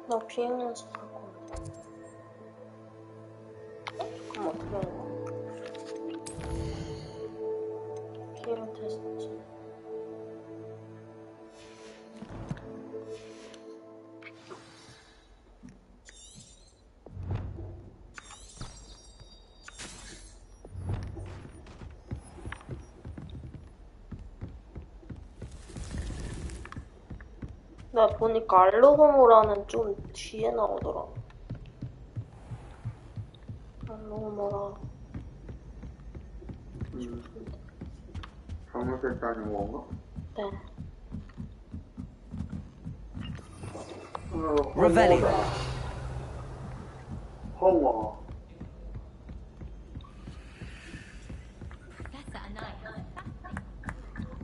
나 비행 연습할 거야. 잠깐만, 어떻게 하는 거야? 비행 테스트. 나 보니까 알로호모라는 좀 뒤에 나오더라. 알로호모라. 잘못했 다는 건가? 네. Revelio. 허워.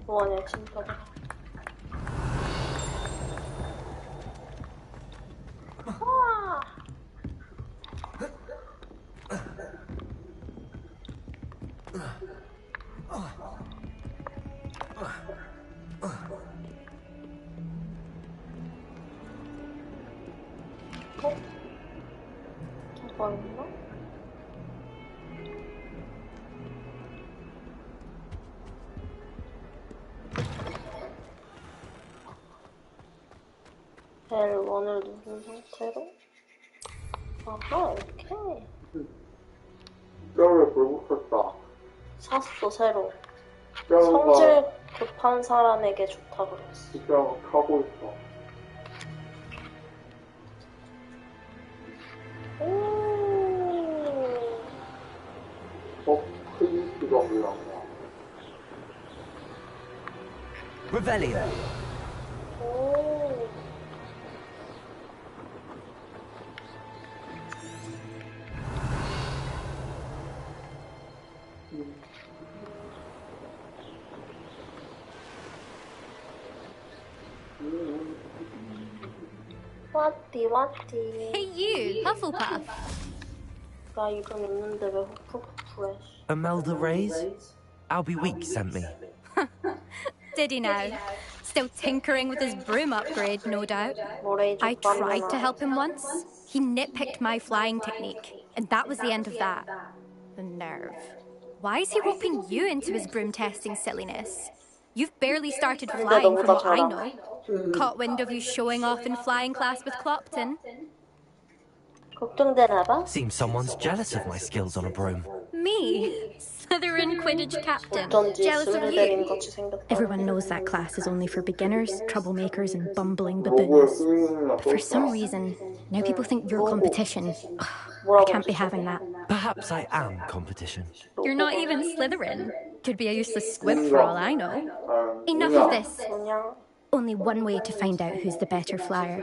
뭐하냐, 진짜. 뭐가 있나? L1을 누른 상태로 아하, 이렇게 뼈를 불고 썼다. 샀어, 새로. 뼈가 성질 급한 사람에게 좋다 그랬어. 뼈가 타고 있어. 크기가 뭐야? Revelio. 오. 왔디. Hey you, Hufflepuff. 나 이름 있는데 왜 후프푸푸해? Imelda Reyes? Albie Week sent me. Did he now? Still tinkering with his broom upgrade, no doubt. 모레이 I 족밥 tried to 누나. help him once. He nitpicked my flying technique, and that was the end of that. The nerve. Why is he roping you into his broom testing silliness? You've barely started flying from what I know. Caught wind of you showing off in flying class with Clopton. 걱정되나 봐? Seems someone's jealous of my skills on a broom. Me? Slytherin Quidditch captain. 어쩐지 Jealous of 스lytherin you? 같이 생겼다. Everyone knows that class is only for beginners, troublemakers, and bumbling baboons. But for some reason, now people think you're competition. I can't be having that. Perhaps I am competition. You're not even Slytherin. Could be a useless squib for all I know. Enough of this. 그냥 Only one way to find out who's the better flyer.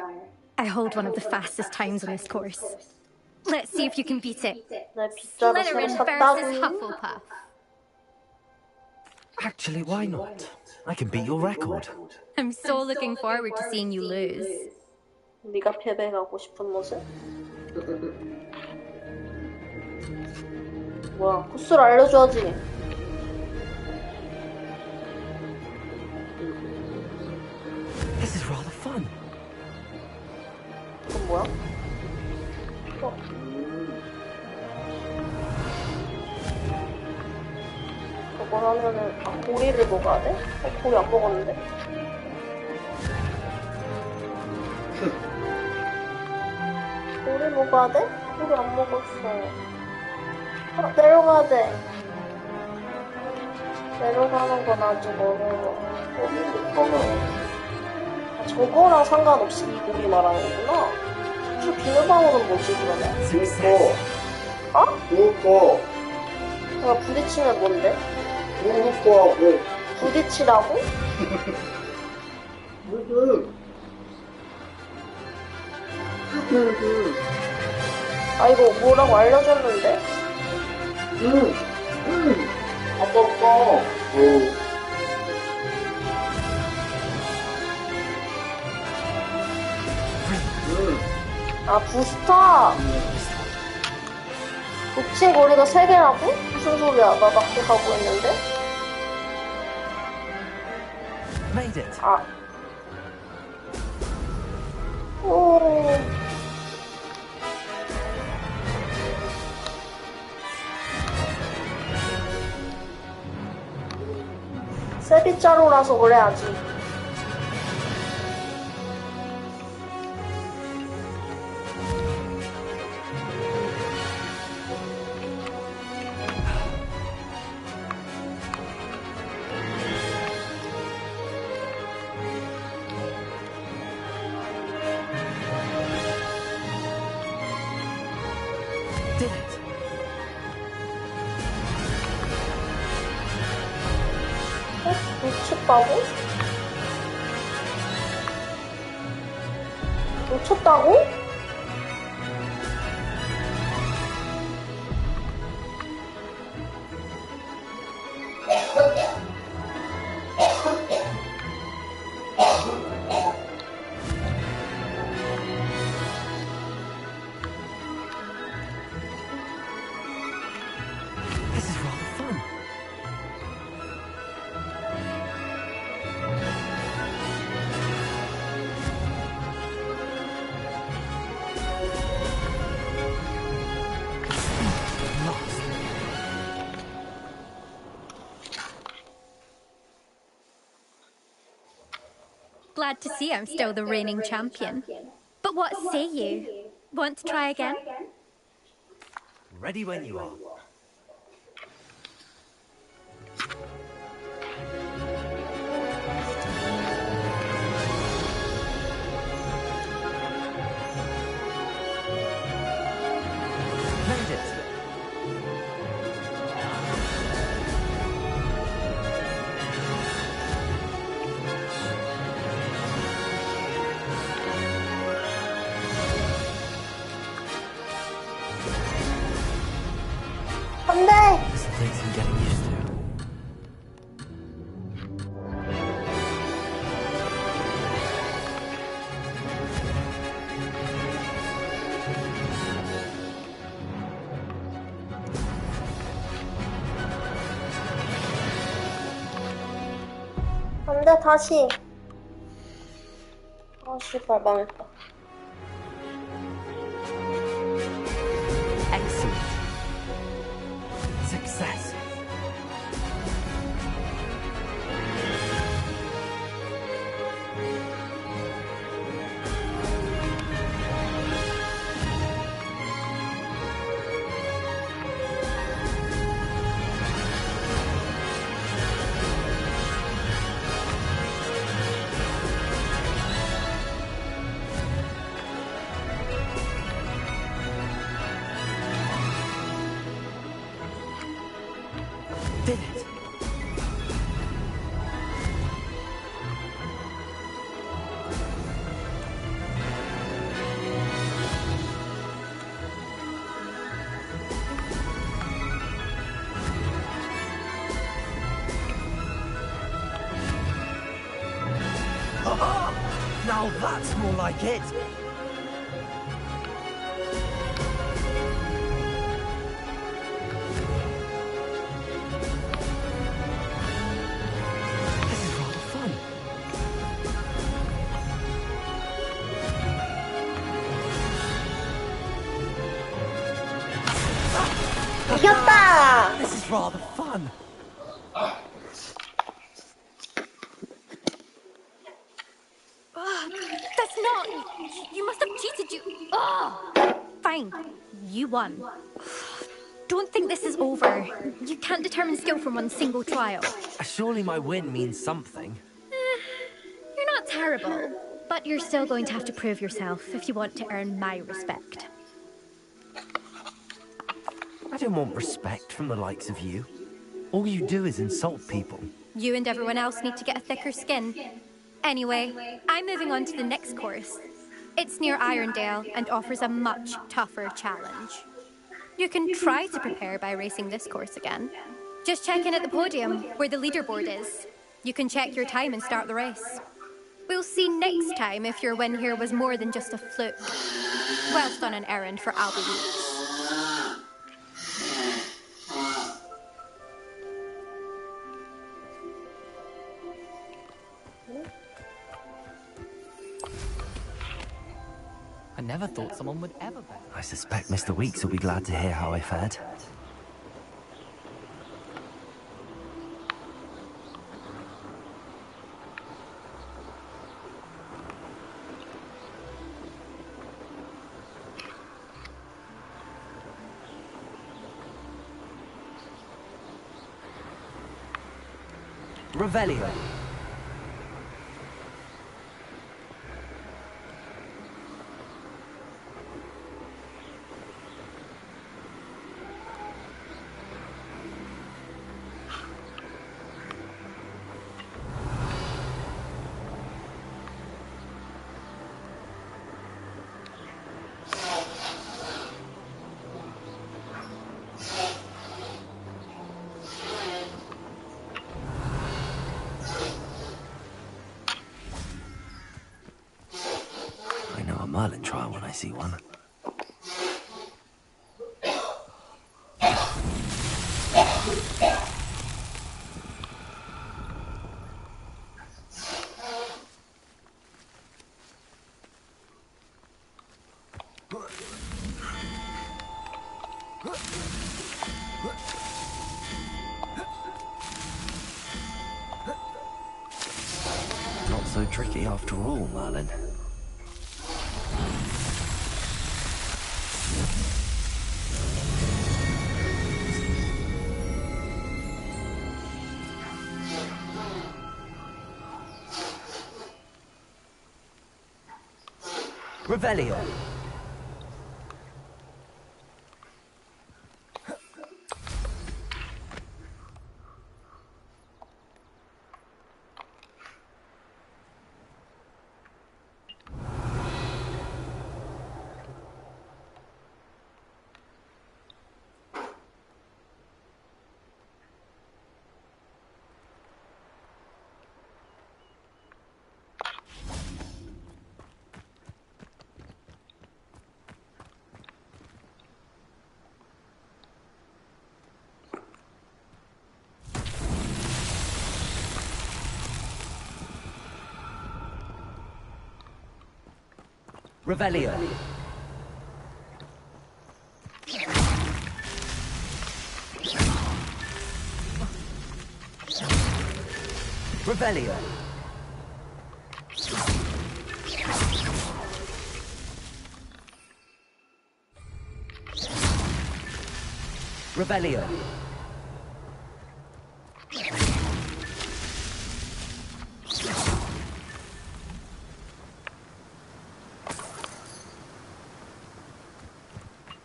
I hold one of the fastest times on this course. Let's see if you can beat it. 내 빗자루 새로 Slytherin versus 샀다고. Hufflepuff. Actually, why not? I can beat your record. I'm so looking forward to seeing you lose. 네가 패배하고 싶은 모습? 뭐야, 코스를 알려줘야지. This is rather fun. 이건 뭐야? 저걸 하면은 고리를 먹어야 돼? 고리 안 먹었는데? 고리 먹어야 돼? 고리 안 먹었어. 내려가야 돼. 내려가는 건 아직 어려워. 저거랑 상관없이 이 고리 말하는 거구나. 저 비누방울은 뭐지 그러면? Success. 어? 그거 내가 부딪히면 뭔데? 그거 부딪히라고? 아 이거 뭐라고 알려줬는데? 아빠가 아 부스터! 붙인 고리가 3개라고? 무슨 소리야? 나 낚시하고 있는데? Made it. 아. 오. 핏자루라서 그래 아직. Did it! 놓쳤다고? 놓쳤다고? This is rather fun. Lost. Glad to see I'm still the reigning champion. But what say you? Want to try again? Ready when you are. Made it. 안 돼! This takes some getting used to. 안 돼, 다시. 아, 씨발, 망했다. Excellent. Success. Did it. Now that's more like it. This is rather fun. 이겼다! This is rather fun. That's not. You must have cheated. Oh! Fine. You won. Don't think this is over. You can't determine skill from one single trial. Surely my win means something. You're not terrible, but you're still going to have to prove yourself if you want to earn my respect. I don't want respect from the likes of you. All you do is insult people. You and everyone else need to get a thicker skin. Anyway, I'm moving on to the next course. It's near Irondale and offers a much tougher challenge. You can try to prepare by racing this course again. Just check in at the podium, where the leaderboard is. You can check your time and start the race. We'll see next time if your win here was more than just a fluke. Whilst on an errand for Albie Weeks. I never thought someone would ever bet. I suspect Mr. Weeks will be glad to hear how I fared. Revelio. I know a Merlin trial when I see one. Not so tricky after all, Merlin. Revelio. Revelio. Revelio. Revelio.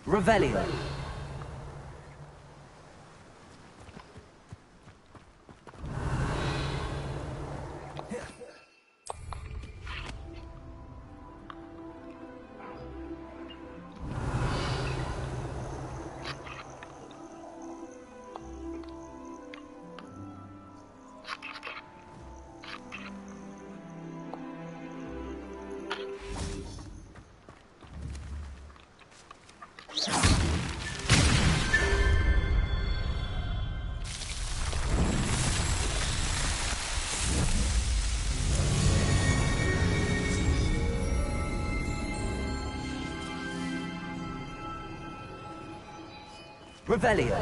Revelio. Revelio. Revelio.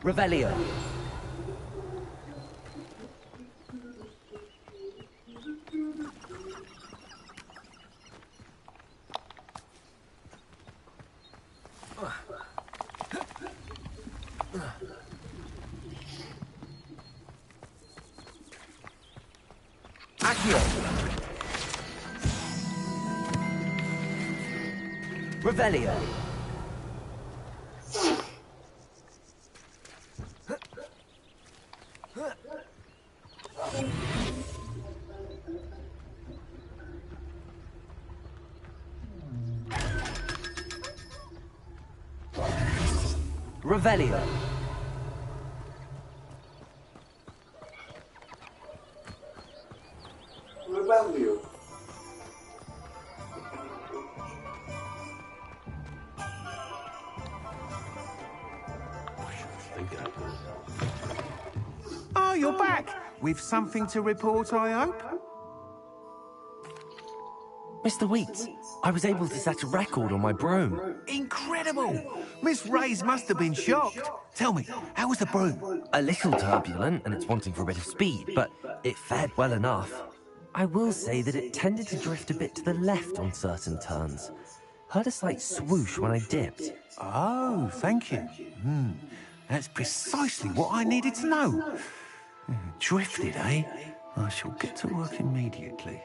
Revelio. Accio. Revelio. Revelio. Rebellion. Oh, you're back! With something to report, I hope? Mr. Weeks, I was able to set a record on my broom. Incredible! Miss Reyes must have been shocked. Tell me, how was the broom? A little turbulent and it's wanting for a bit of speed, but it fared well enough. I will say that it tended to drift a bit to the left on certain turns. Heard a slight swoosh when I dipped. Oh, thank you. That's precisely what I needed to know. Drifted, eh? I shall get to work immediately.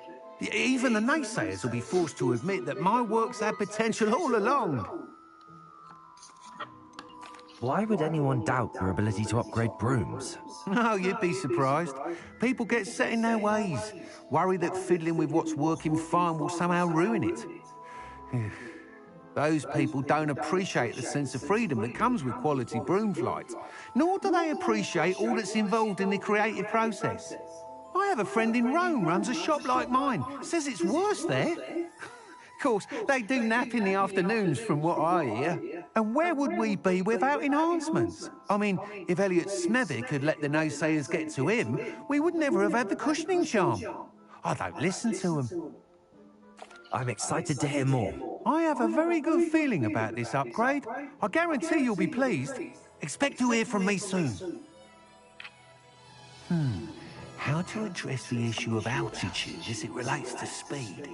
Even the naysayers will be forced to admit that my work's had potential all along. Why would anyone doubt your ability to upgrade brooms? Oh, you'd be surprised. People get set in their ways, worry that fiddling with what's working fine will somehow ruin it. Those people don't appreciate the sense of freedom that comes with quality broom flight, nor do they appreciate all that's involved in the creative process. I have a friend in Rome runs a shop like mine, says it's worse there. Of course, they do nap in the afternoons from what I hear. And where would we be without enhancements? I mean, if Elliot Snevick had let the naysayers get to him, we would never have had the cushioning charm. I don't listen to them. I'm excited to hear more. I have a very good feeling about this upgrade. I guarantee you'll be pleased. Expect to hear from me soon. How to address the issue of altitude as it relates to speed?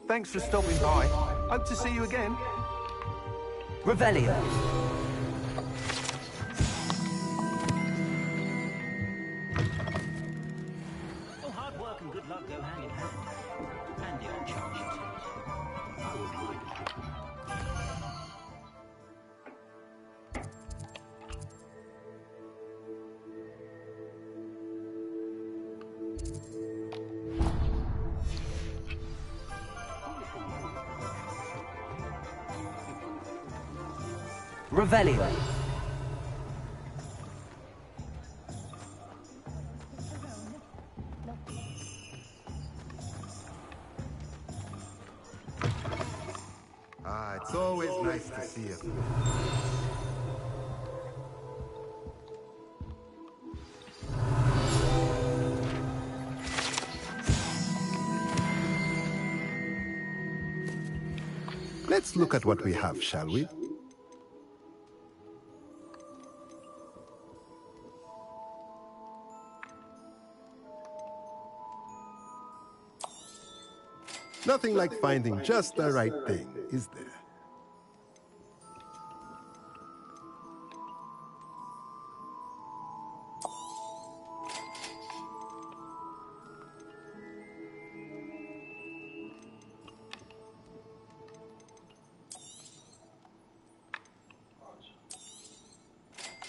Thanks for stopping by. Hope to see you again. Revelio. Oh, hard work and good luck go hand in hand. And the old charge. I wouldn't mind it. Revelio. Ah, it's always nice to see you. Let's look at what we have, shall we? Nothing like finding just the right thing, is there?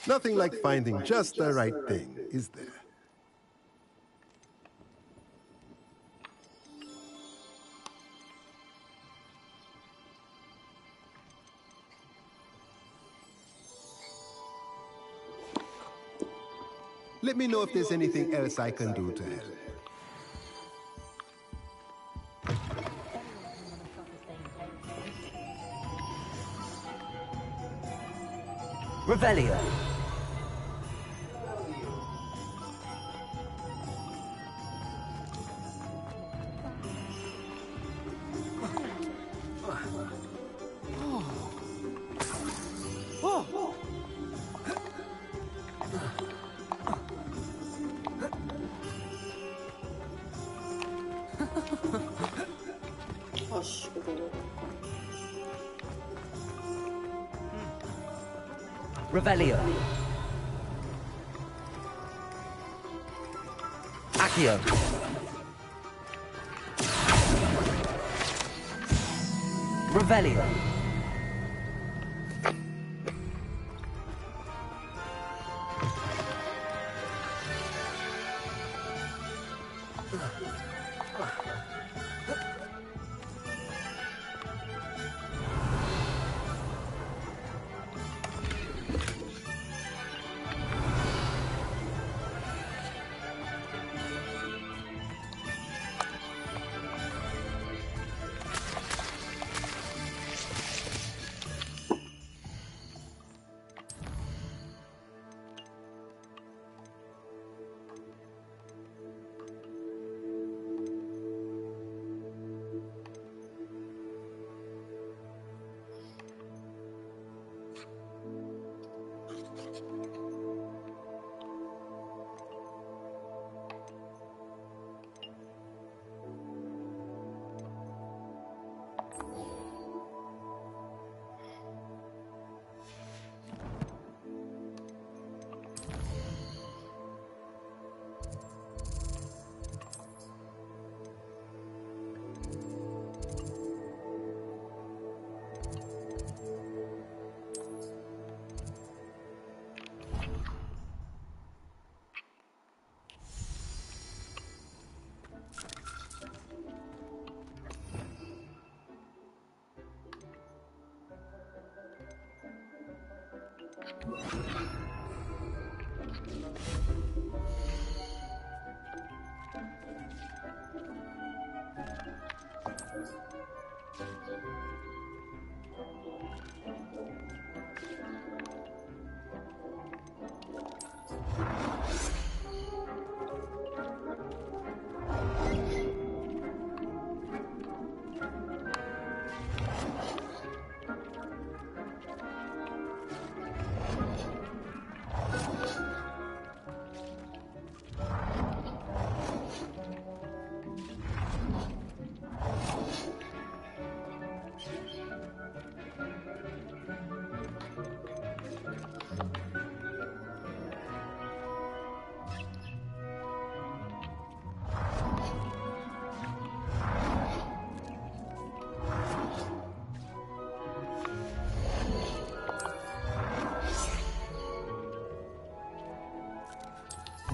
Nothing like finding just the right thing, is there? Let me know if there's anything else I can do to help. Revelio. 아씨, Revelio. Accio. Revelio.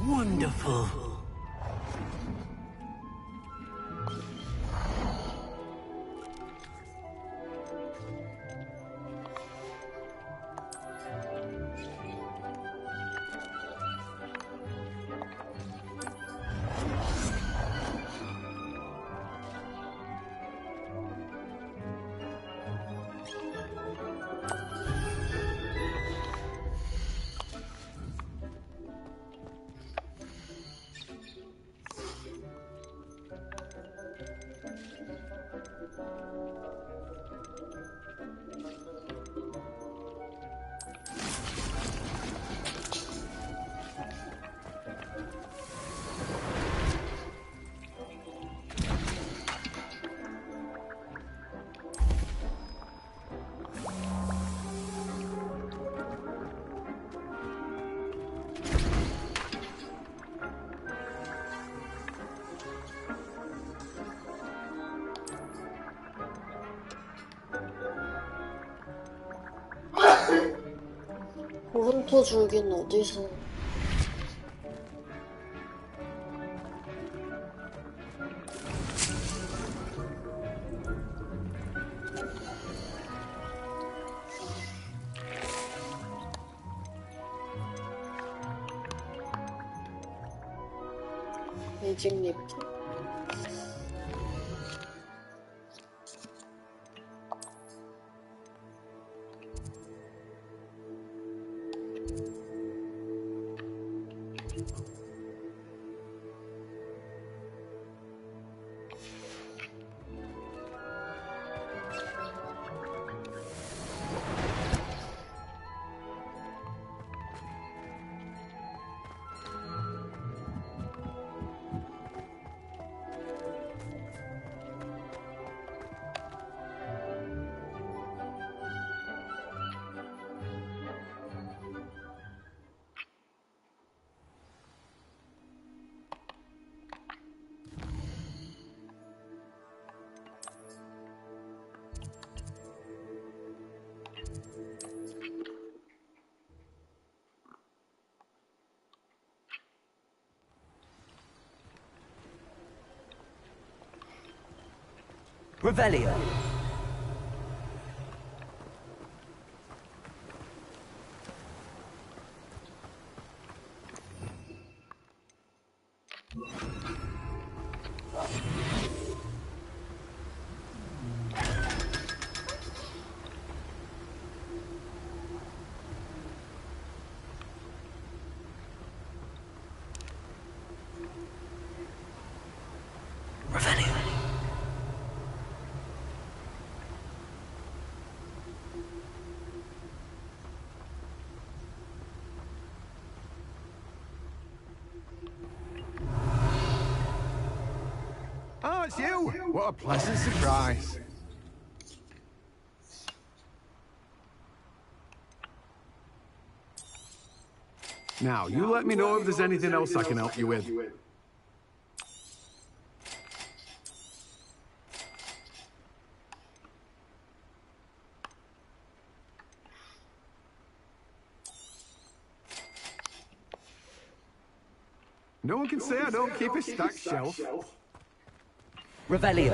Wonderful. 고름토 줄기는 어디서? 매직 리프트? Revelio. Revelio. Oh, it's you! What a pleasant surprise. Now, you let me know if there's anything else I can help you with. No one can say I don't keep a stacked shelf. Revelio.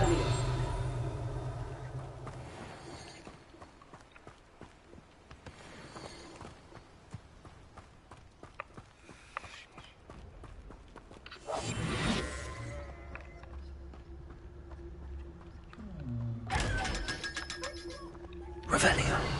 Revelio.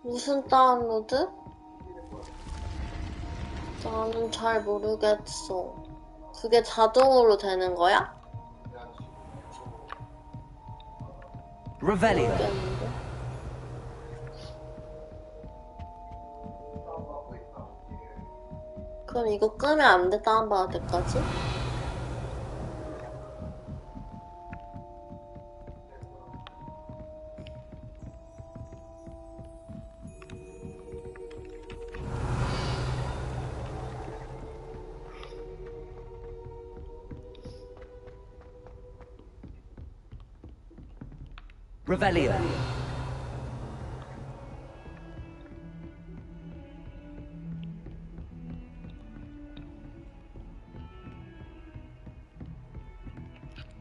무슨 다운로드? 나는 잘 모르겠어. 그게 자동으로 되는 거야? Revelio. 모르겠는데. 그럼 이거 끄면 안 돼? 다운받을 때까지? Revelio.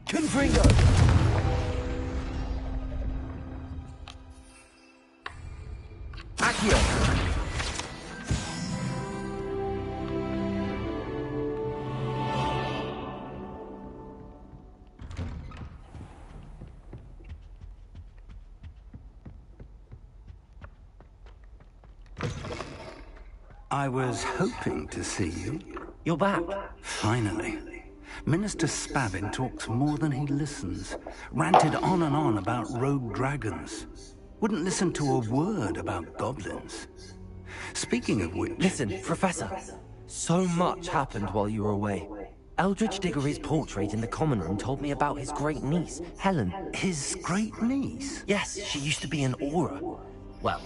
Confringo. Accio. I was hoping to see you. You're back. Finally. Minister Spavin talks more than he listens. Ranted on and on about rogue dragons. Wouldn't listen to a word about goblins. Speaking of which... Listen, Professor. So much happened while you were away. Eldridge Diggory's portrait in the common room told me about his great niece, Helen. His great niece? Yes, she used to be an Auror. Well,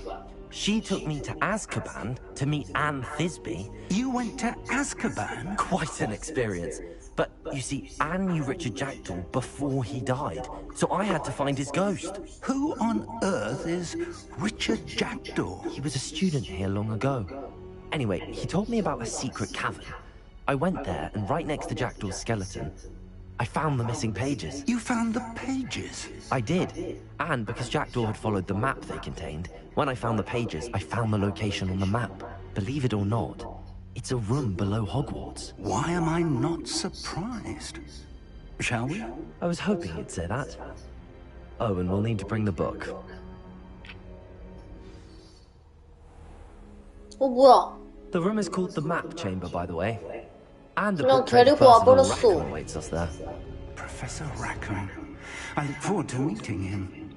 she took me to Azkaban to meet Anne Thisbe. You went to Azkaban? Quite an experience. But, you see, Anne knew Richard Jackdaw before he died, so I had to find his ghost. Who on earth is Richard Jackdaw? He was a student here long ago. Anyway, he told me about a secret cavern. I went there, and right next to Jackdaw's skeleton, I found the missing pages. You found the pages? I did. And because Jackdaw had followed the map they contained, when I found the pages, I found the location on the map. Believe it or not, it's a room below Hogwarts. Why am I not surprised? Shall we? I was hoping you'd say that. Oh, and we'll need to bring the book. 뭐야? The room is called the Map Chamber, by the way. And the 그냥 portrait of 데리고 Percival 와버렸어. Rackham awaits us there. Professor Rackham. I look forward to meeting him.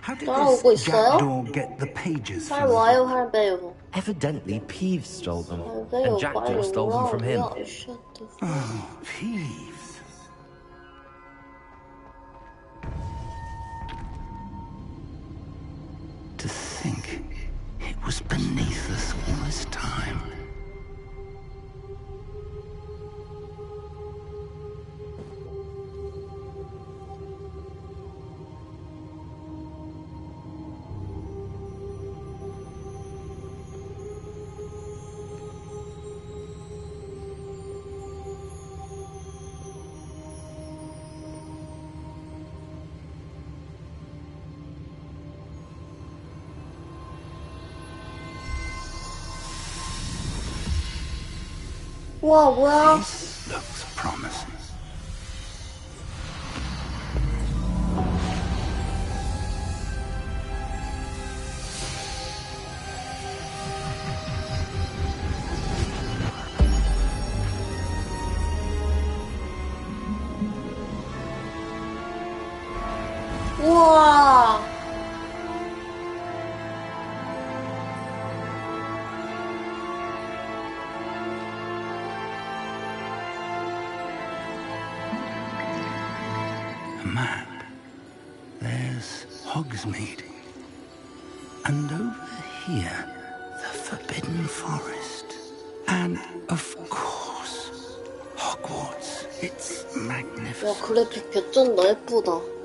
How did 따라오고 this 있어요? Jackdaw get the pages 잘 from the 와요, book? 할배요. Evidently, Peeves stole them, 할배요, and Jackdaw 빨리 stole them from him. 올라오야. Shut the fuck. Oh, Peeves. To think it was beneath us all this time. 와, 뭐야? This looks promising. 우와. A map. There's Hogsmeade. And over here, the Forbidden Forest. And, of course, Hogwarts. It's 와, magnificent. 그래픽 개쩐다. 예쁘다.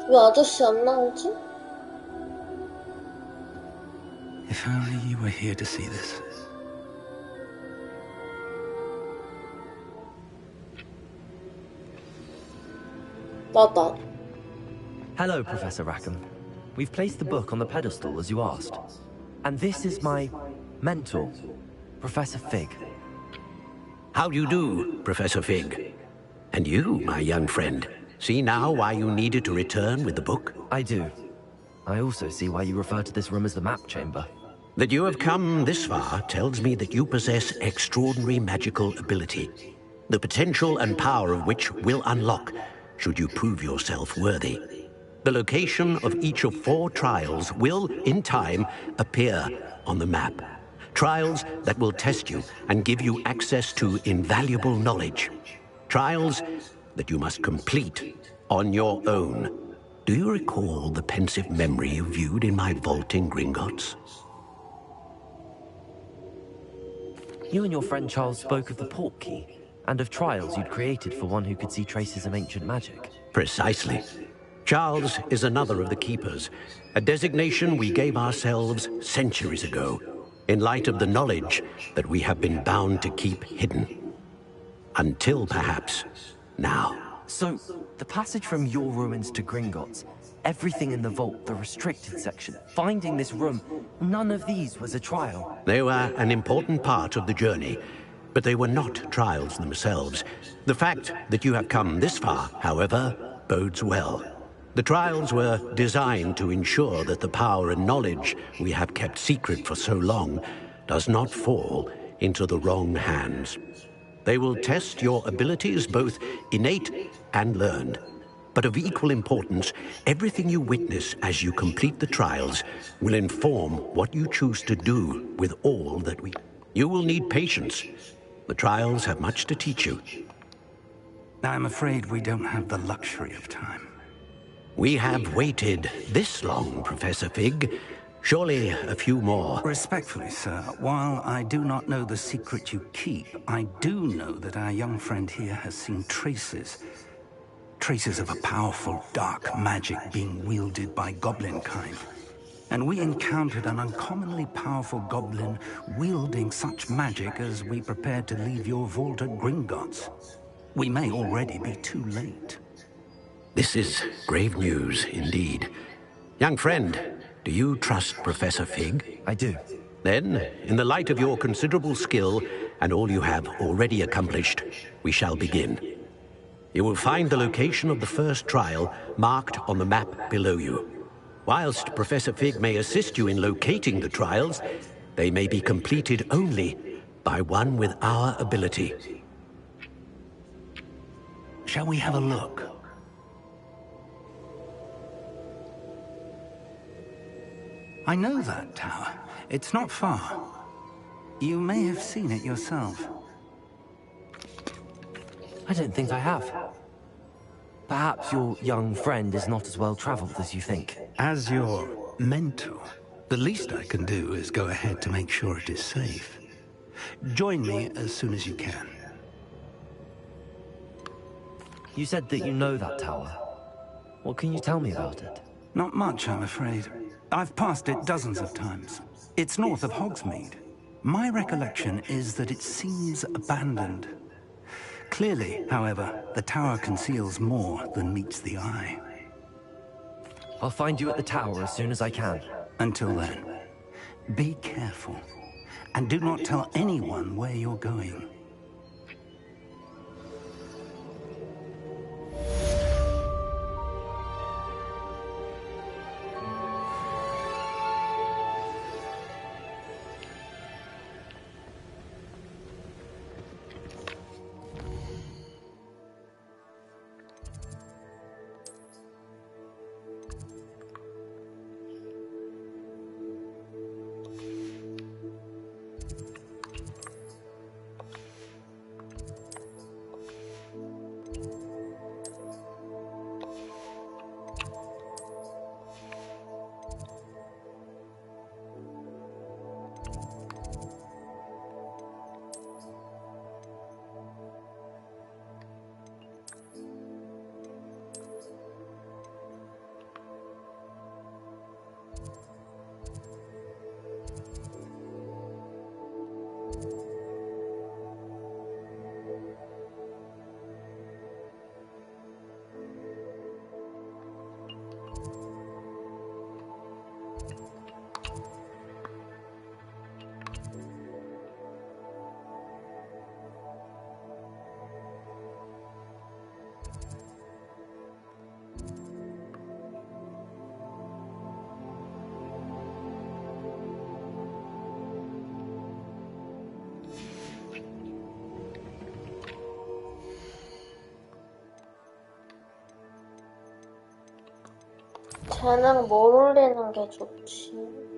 왜 아저씨 안 나오지? If only you were here to see this. 나다. Hello, Professor Rackham. We've placed the book on the pedestal, as you asked. And this is my mentor, Professor Fig. How do you do, Professor Fig? And you, my young friend, see now why you needed to return with the book? I do. I also see why you refer to this room as the Map Chamber. That you have come this far tells me that you possess extraordinary magical ability, the potential and power of which will unlock should you prove yourself worthy. The location of each of 4 trials will, in time, appear on the map. Trials that will test you and give you access to invaluable knowledge. Trials that you must complete on your own. Do you recall the pensive memory you viewed in my vault in Gringotts? You and your friend Charles spoke of the Portkey, and of trials you'd created for one who could see traces of ancient magic. Precisely. Charles is another of the Keepers, a designation we gave ourselves centuries ago, in light of the knowledge that we have been bound to keep hidden. Until, perhaps, now. So, the passage from your ruins to Gringotts, everything in the vault, the restricted section, finding this room, none of these was a trial. They were an important part of the journey, But they were not trials themselves. The fact that you have come this far, however, bodes well. The trials were designed to ensure that the power and knowledge we have kept secret for so long does not fall into the wrong hands. They will test your abilities, both innate and learned. But of equal importance, everything you witness as you complete the trials will inform what you choose to do with all that we... You will need patience. The trials have much to teach you. I'm afraid we don't have the luxury of time. We have waited this long, Professor Fig. Surely a few more. Respectfully, sir, while I do not know the secret you keep, I do know that our young friend here has seen traces of a powerful dark magic being wielded by goblin kind. And we encountered an uncommonly powerful goblin wielding such magic as we prepared to leave your vault at Gringotts. We may already be too late. This is grave news indeed. Young friend, do you trust Professor Fig? I do. Then, in the light of your considerable skill and all you have already accomplished, we shall begin. You will find the location of the first trial marked on the map below you. Whilst Professor Fig may assist you in locating the trials, they may be completed only by one with our ability. Shall we have a look? I know that tower. It's not far. You may have seen it yourself. I don't think I have. Perhaps your young friend is not as well traveled as you think. As your mentor, the least I can do is go ahead to make sure it is safe. Join me as soon as you can. You said that you know that tower. What can you tell me about it? Not much, I'm afraid. I've passed it dozens of times. It's north of Hogsmeade. My recollection is that it seems abandoned. Clearly, however, the tower conceals more than meets the eye. I'll find you at the tower as soon as I can. Until then, be careful, and do not tell anyone where you're going. 쟤는 뭘 올리는 게 좋지?